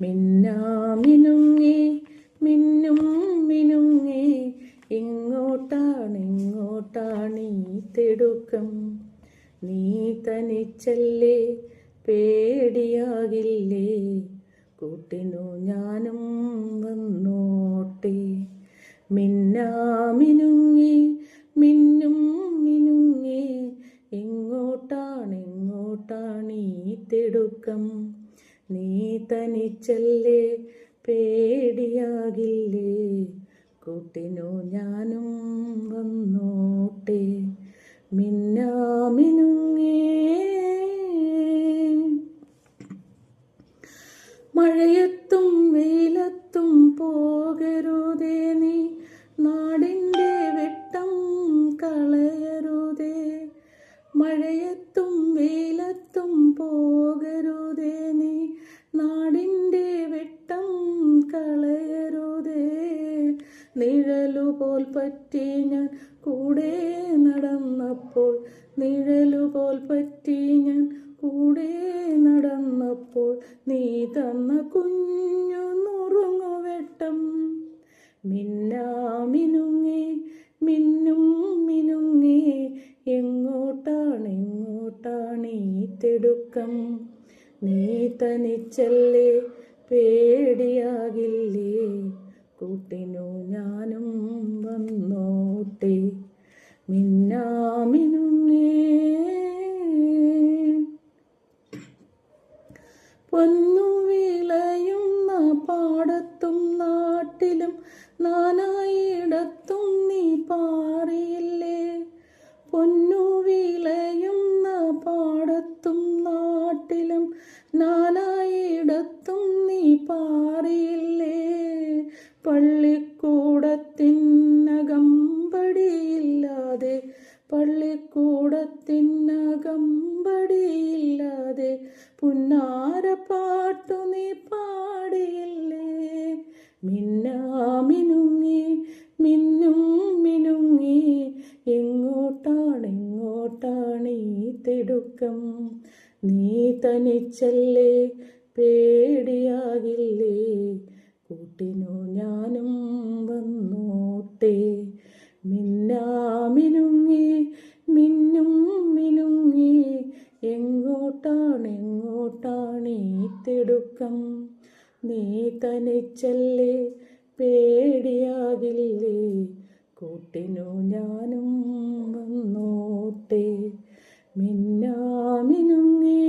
മിന്നാമിനുങ്ങി മിന്നും മിനുങ്ങി ഇങ്ങോട്ടാണീ തിടുക്കം. നീ തനിച്ചല്ലേ, പേടിയാകില്ലേ, കൂട്ടിനു ഞാനും വന്നോട്ടെ. മിന്നാമിനുങ്ങി മിന്നും മിനുങ്ങി ഇങ്ങോട്ടാണീ തിടുക്കം. നീ തനിച്ചല്ലേ, പേടിയാകില്ലേ, കൂട്ടിനു ഞാനും വന്നോട്ടെ. മിന്നാമിനുങ്ങേ. മഴയത്തും വെയിലത്തും പോകരുതേ നീ, നാടിൻ്റെ വെട്ടം കളയരുതേ. മഴയത്തും വെയിലത്തും പോകരുതേ നീ, നാടിൻ്റെ വെട്ടം കളയരുതേ. നിഴലുപോൽ പറ്റി ഞാൻ കൂടെ നടന്നപ്പോൾ, നിഴലുപോൽ പറ്റി ഞാൻ കൂടെ നടന്നപ്പോൾ, നീ തന്ന കുഞ്ഞു നുറുങ്ങുവെട്ടം. മിന്നാമിനുങ്ങി മിന്നും മിനുങ്ങി എങ്ങോട്ടാണീ തിടുക്കം. നീ തനിച്ചല്ലേ, പേടിയാകില്ലേ, കൂട്ടിനു ഞാനും വന്നോട്ടെ. മിന്നാമിനുങ്ങേ. പൊന്നു വിളയുന്ന പാടത്തും നാട്ടിലും നാനായിടത്തും നീ പാറിയില്ലേ. പൊന്നു വിളയുന്ന പാടത്തും നാട്ടിലും നാനായിടത്തും നീ പാറിയില്ലേ. പള്ളിക്കൂടത്തിനകമ്പടിയില്ലാതെ, പള്ളിക്കൂടത്തിനകമ്പടിയില്ലാതെ പുന്നാരപ്പാട്ടു നീ പാടിയില്ലേ. മിന്നാമിനുങ്ങി മിന്നും മിനുങ്ങി എങ്ങോട്ടാണീ തിടുക്കം. നീ തനിച്ചല്ലേ, പേടിയാകില്ലേ, കൂട്ടിനു ഞാനും വന്നോട്ടെ. മിന്നാമിനുങ്ങി മിന്നും മിനുങ്ങി എങ്ങോട്ടാണീ തിടുക്കം. നീ തനിച്ചല്ലേ, പേടിയാകില്ലേ, കൂട്ടിനു ഞാനും വന്നോട്ടെ. മിന്നാമിനുങ്ങേ.